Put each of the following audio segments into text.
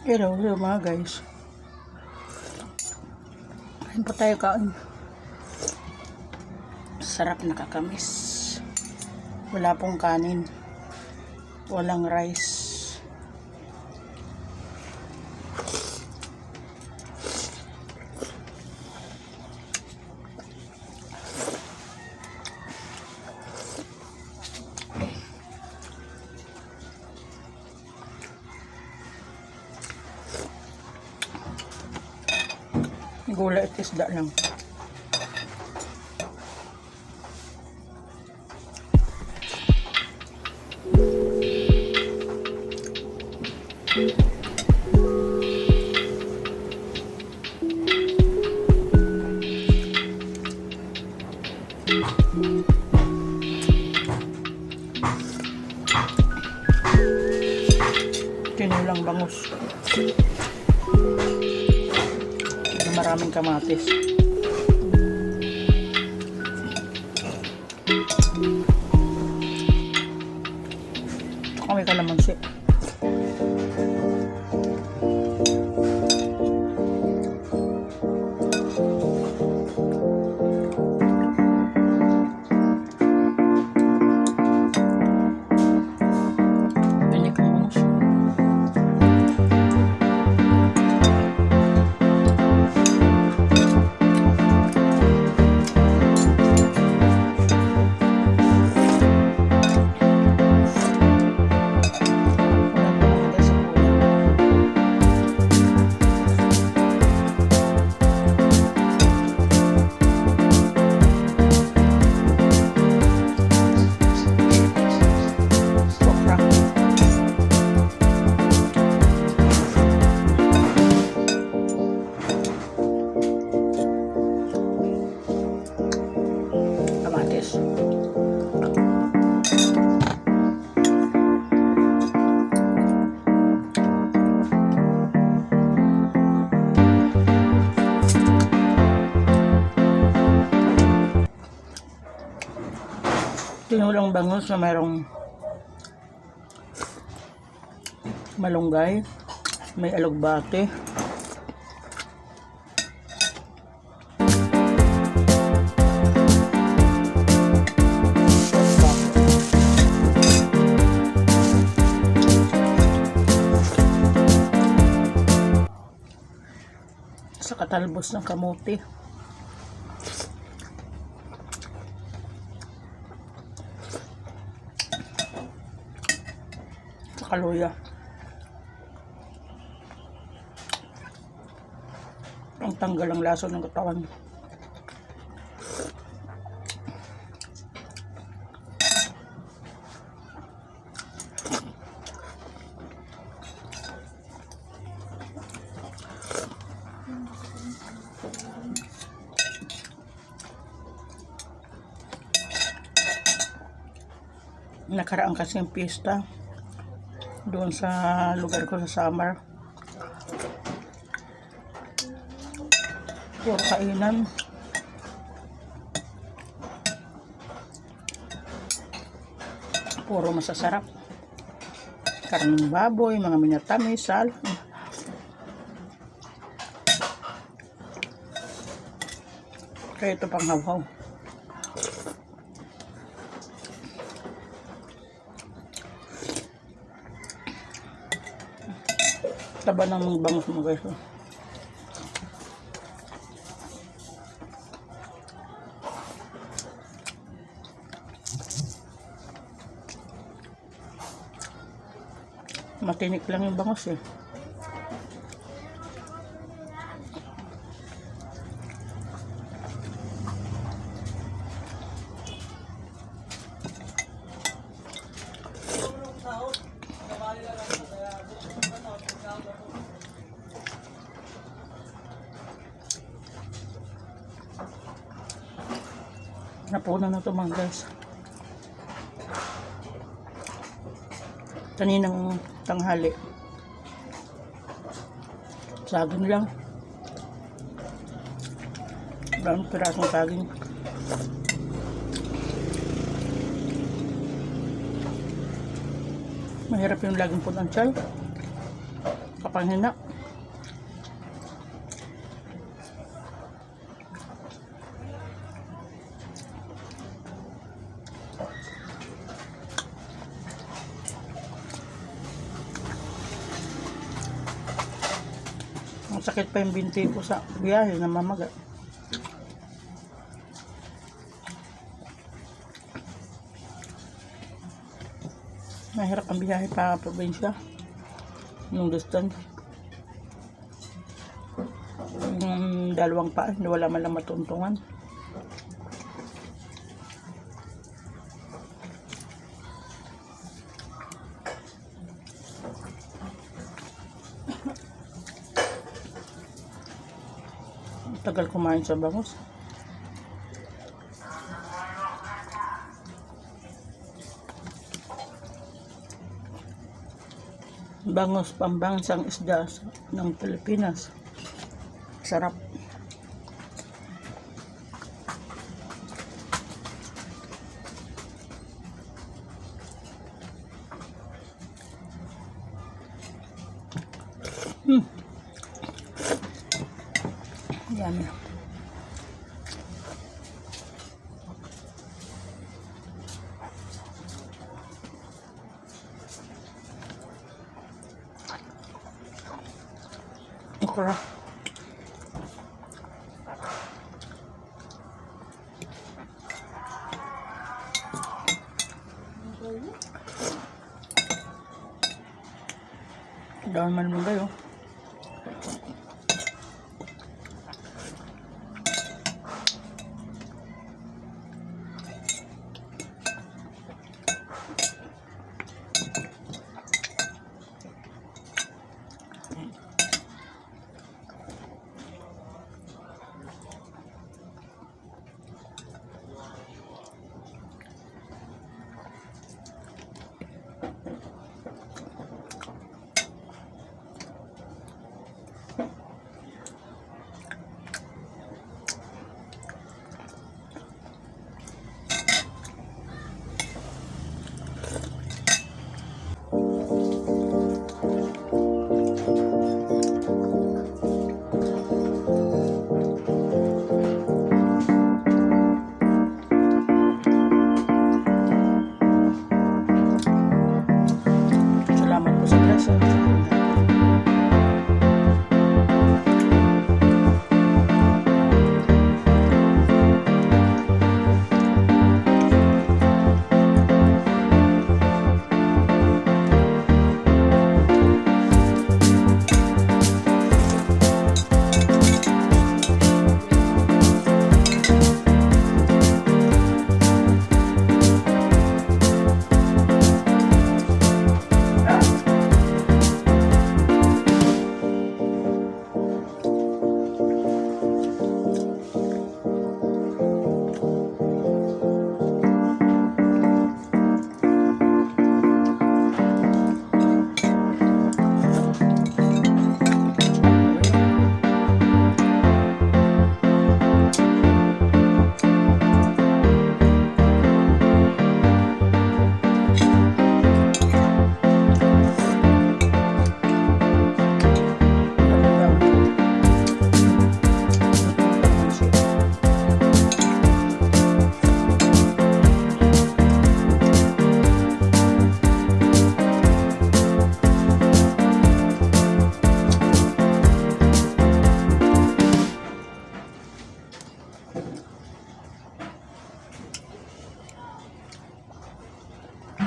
Hello mga guys. Kain po tayo kain. Sarap, nakakamis. Wala pong kanin. Walang rice. Gulay at isda lang. Tinulang bangus. Maraming kamatis. Tsaka may kalamansi. Tinulang bangus na mayroong malunggay, may alugbate, sa katalbos ng kamote. Kaluya. Ang tanggal ang laso ng katawan. Nakaraan kasi ang pista doon sa lugar ko sa Samar. Puro kainan. Puro masasarap. Karning baboy, mga minatamis, sal. Kaya ito pang hawhaw. Taba ng bangus mo guys. Matinik lang yung bangus eh. Napunan na ito mga guys. Kaninang tanghali. Saging lang. Maraming pirasong saging. Mahirap yung laging punang tiyan. panghina. Masakit pa yung binti ko sa biyahe na mamaga. Mahirap ang biyahe pa probinsya. Yung distance. Yung dalawang paa, wala man lang matuntungan. Tagal kumain sa bangus. Bangus, pambansang isda ng Pilipinas. Sarap. Yummy. Okra. Daun malunggay oh. Salamat po sa grasa.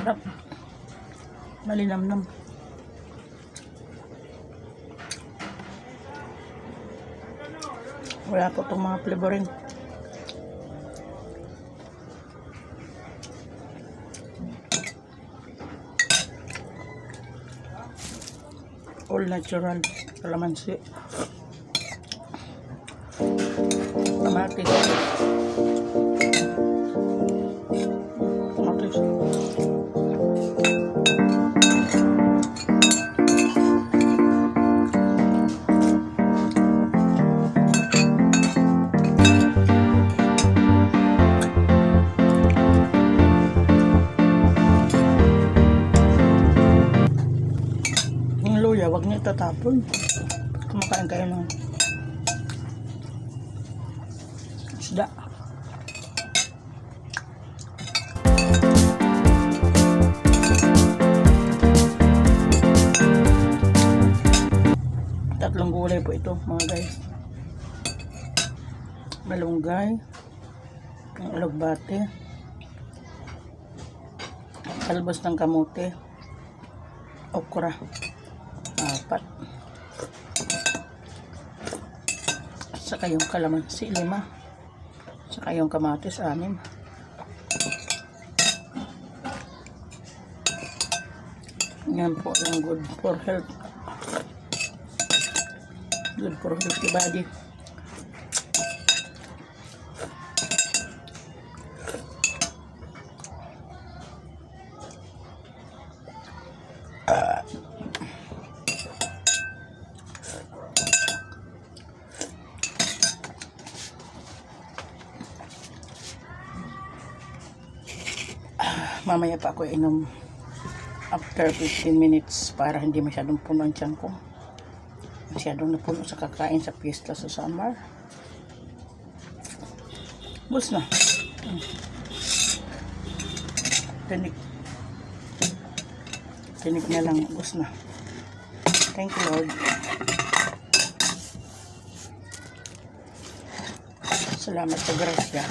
Sarap. Malinamnam. Wala po itong mga flavoring. All natural. Kalamansi. Kamatis. Kamatis. Wag niya tatapon. Kumakain kayo ng isda. Tatlong gulay po ito mga guys. Malunggay, ang alagbate, talbos ng kamote, okra, 4, saka yung kalamansi 5, saka yung kamatis 6. Yan po yung good for health. Good for healthy body. Mamaya pa ako inom after 15 minutes para hindi masyadong puno ang tiyan ko. Masyadong napuno sa kakain sa piyesta sa summer. Bus na. Tinik na lang. Bus na. Thank you Lord. Salamat sa grasya.